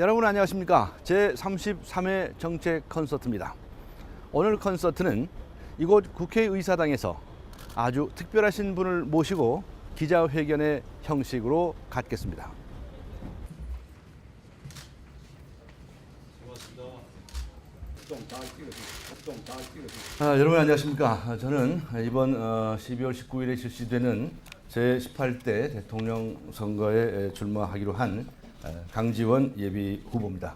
여러분 안녕하십니까. 제33회 정책 콘서트입니다. 오늘 콘서트는 이곳 국회의사당에서 아주 특별하신 분을 모시고 기자회견의 형식으로 갖겠습니다. 여러분 안녕하십니까. 저는 이번 12월 19일에 실시되는 제18대 대통령 선거에 출마하기로 한 강지원 예비 후보입니다.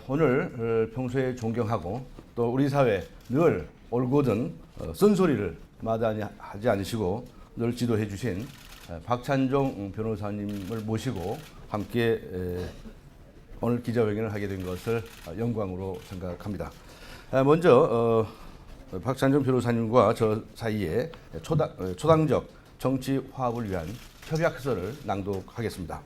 오늘 평소에 존경하고 또 우리 사회 늘 올곧은 쓴소리를 마다하지 않으시고 늘 지도해 주신 박찬종 변호사님을 모시고 함께 오늘 기자회견을 하게 된 것을 영광으로 생각합니다. 먼저 박찬종 변호사님과 저 사이에 초당적 정치 화합을 위한 협약서를 낭독하겠습니다.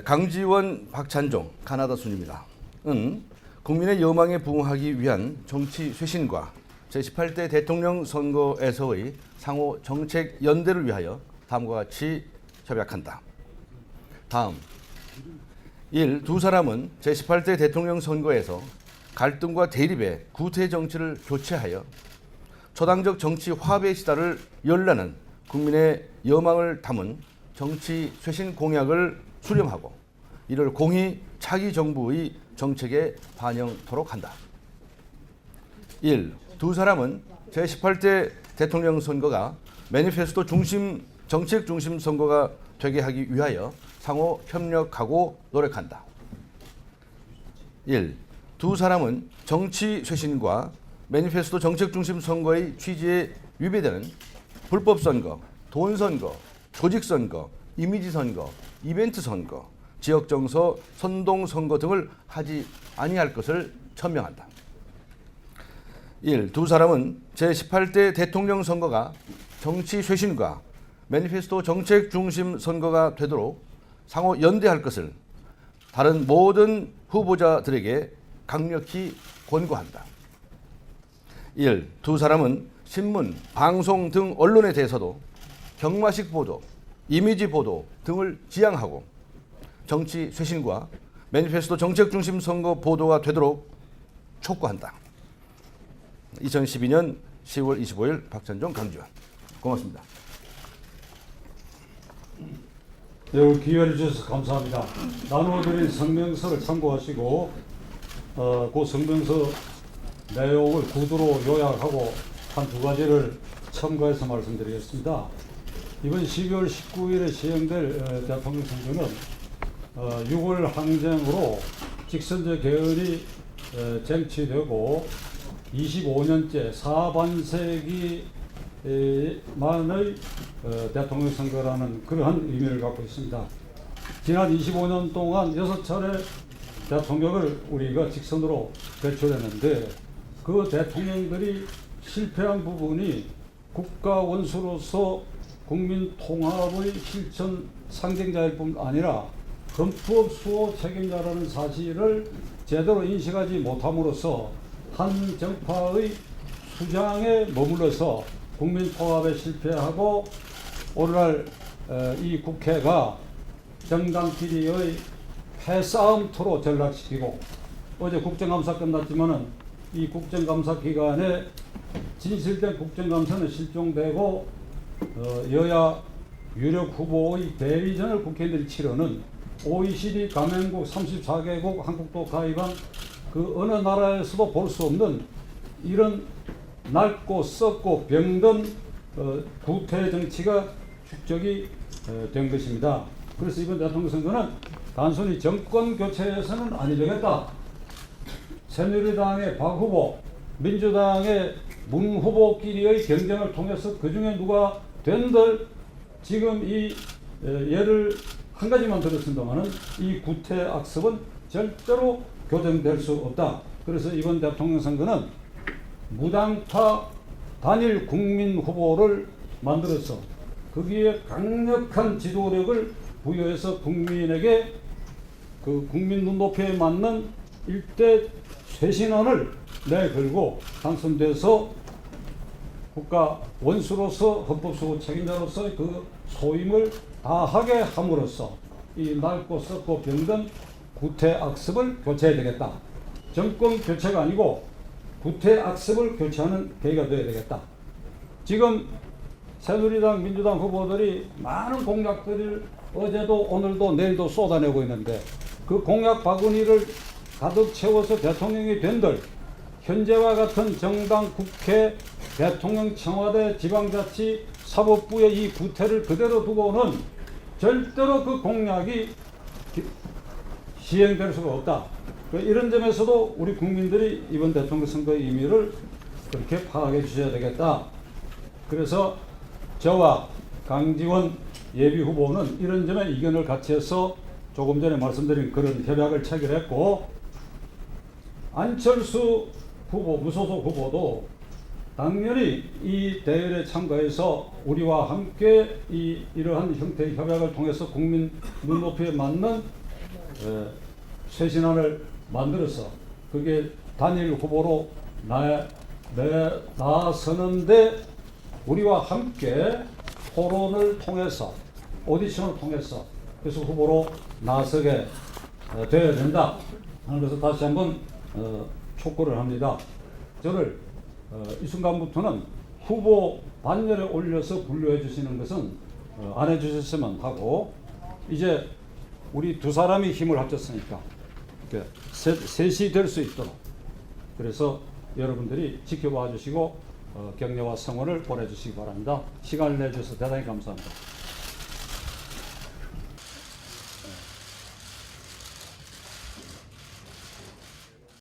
강지원, 박찬종, 가나다 순입니다. 은 국민의 여망에 부응하기 위한 정치 쇄신과 제18대 대통령 선거에서의 상호 정책 연대를 위하여 다음과 같이 협약한다. 다음 1. 두 사람은 제18대 대통령 선거에서 갈등과 대립의 구태 정치를 교체하여 초당적 정치 화합의 시다를 열라는 국민의 여망을 담은 정치 쇄신 공약을 수렴하고 이를 공히 차기 정부의 정책에 반영토록 한다. 1. 두 사람은 제18대 대통령 선거가 매니페스토 중심, 정책 중심 선거가 되게 하기 위하여 상호 협력하고 노력한다. 1. 두 사람은 정치 쇄신과 매니페스토 정책 중심 선거의 취지에 위배되는 불법 선거, 돈 선거, 조직 선거, 이미지 선거, 이벤트 선거, 지역 정서, 선동 선거 등을 하지 아니할 것을 천명한다. 1. 두 사람은 제18대 대통령 선거가 정치 쇄신과 매니페스토 정책 중심 선거가 되도록 상호 연대할 것을 다른 모든 후보자들에게 강력히 권고한다. 1. 두 사람은 신문, 방송 등 언론에 대해서도 경마식 보도, 이미지 보도 등을 지양하고 정치 쇄신과 매니페스토 정책 중심 선거 보도가 되도록 촉구한다. 2012년 10월 25일 박찬종, 강지원. 고맙습니다. 네, 오늘 기회를 주셔서 감사합니다. 나누어드린 성명서를 참고하시고 그 성명서 내용을 구두로 요약하고 한 두 가지를 첨가해서 말씀드리겠습니다. 이번 12월 19일에 시행될 대통령 선거는 6월 항쟁으로 직선제 개헌이 쟁취되고 25년째 사반세기 만의 대통령 선거라는 그러한 의미를 갖고 있습니다. 지난 25년 동안 6차례 대통령을 우리가 직선으로 배출했는데 그 대통령들이 실패한 부분이 국가 원수로서 국민 통합의 실천 상징자일 뿐 아니라 헌법 수호 책임자라는 사실을 제대로 인식하지 못함으로써 한 정파의 수장에 머물러서 국민 통합에 실패하고 오늘날 이 국회가 정당끼리의 패싸움터로 전락시키고 어제 국정감사 끝났지만은 이 국정감사 기간에 진실된 국정감사는 실종되고 여야 유력 후보의 대리전을 국회의원들이 치르는 OECD 가맹국 34개국 한국도 가입한 그 어느 나라에서도 볼 수 없는 이런 낡고 썩고 병든 구태 정치가 축적이 된 것입니다. 그래서 이번 대통령 선거는 단순히 정권 교체에서는 아니 되겠다. 새누리당의 박 후보, 민주당의 문 후보끼리의 경쟁을 통해서 그 중에 누가 된들 지금 이 예를 한 가지만 들었습니다만은 이 구태 악습은 절대로 교정될 수 없다. 그래서 이번 대통령 선거는 무당파 단일 국민 후보를 만들어서 거기에 강력한 지도력을 부여해서 국민에게 그 국민 눈높이에 맞는 일대 쇄신안을 내걸고 당선돼서 국가 원수로서 헌법수호 책임자로서의 그 소임을 다하게 함으로써 이 낡고 썩고 병든 구태악습을 교체해야 되겠다. 정권 교체가 아니고 구태악습을 교체하는 계기가 되어야 되겠다. 지금 새누리당, 민주당 후보들이 많은 공약들을 어제도 오늘도 내일도 쏟아내고 있는데 그 공약 바구니를 가득 채워서 대통령이 된들 현재와 같은 정당, 국회, 대통령, 청와대, 지방자치, 사법부의 이 구태를 그대로 두고는 절대로 그 공약이 시행될 수가 없다. 이런 점에서도 우리 국민들이 이번 대통령 선거의 의미를 그렇게 파악해 주셔야 되겠다. 그래서 저와 강지원 예비후보는 이런 점에 이견을 같이 해서 조금 전에 말씀드린 그런 협약을 체결했고, 안철수 후보, 무소속 후보도 당연히 이 대회에 참가해서 우리와 함께 이러한 형태의 협약을 통해서 국민 눈높이에 맞는 쇄신안을 만들어서 그게 단일 후보로 나서는데 우리와 함께 토론을 통해서 오디션을 통해서 그래서 후보로 나서게 되어야 된다 하는 것을 다시 한번 촉구를 합니다. 저를 이 순간부터는 후보 반열에 올려서 분류해 주시는 것은 안 해주셨으면 하고, 이제 우리 두 사람이 힘을 합쳤으니까 셋이 될 수 있도록 그래서 여러분들이 지켜봐 주시고 격려와 성원을 보내주시기 바랍니다. 시간을 내주셔서 대단히 감사합니다.